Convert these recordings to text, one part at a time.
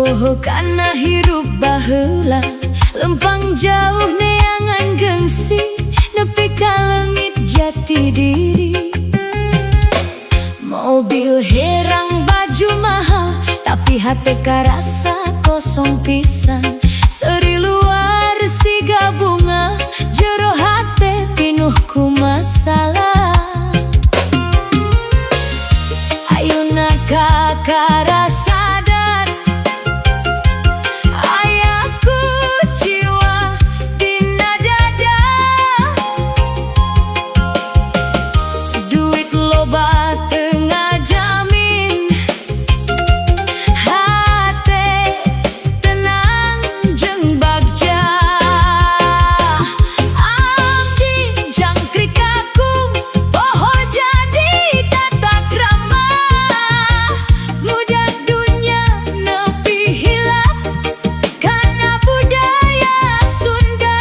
Poho kana hirup baheula lempang jauh neangan gengsi nepi ka leungit jati diri. Mobil herang baju mahal tapi hate karasa kosong pisan. Seri luar siga bunga jero hate pinuh ku masalah. Ayeuna kakara sadar ayaku jiwa dina dada. Duit loba teu ngajamin hate tenang jeung bagja. Abdi jangkrik kakung poho jadi tata krama. Budak dunya nepi hilap kana budaya Sunda.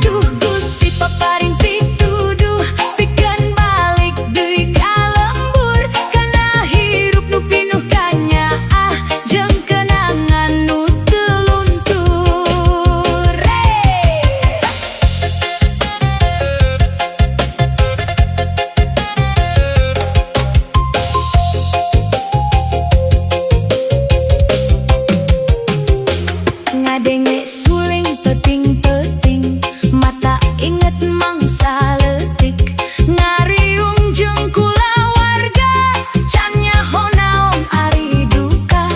Duh Gusti paparing pituduh pikeun balik deui ka lembur kana hirup nu pinuh kanyaah jeung kenangan nu teu luntur. Ngadenge suling peting-peting mata inget mangsa leutik. Ngariung jeung kulawarga can nyaho naon ari duka.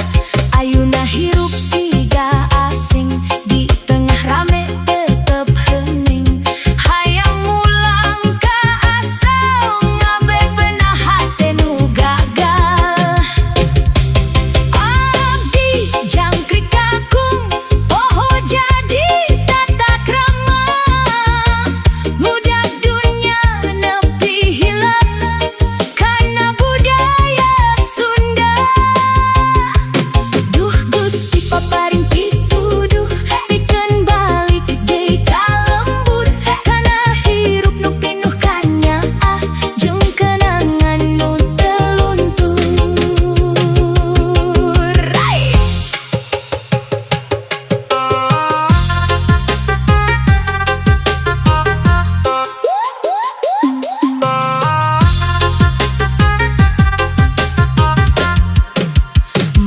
Ayeuna hirup siga asing di tengah rame tetep heuning. Hayang mulang ka asal ngabebeunah hate nu gagal. Abdi jangkrik kakung poho jadi tata krama. Budak dunya nepi hilap kana budaya Sunda. Duh Gusti paparing pituduh pikeun balik deui ka lembur kana hirup nu pinuh kanyaah jeung kenangan nu teu luntur.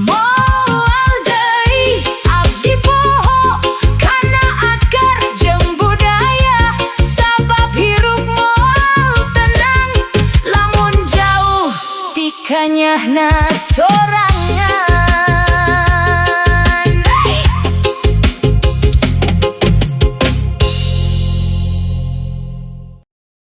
Moal deui abdi poho kana akar jeung budaya. Sabab hirup moal tenang lamun jauh ti kanyahna sorangan.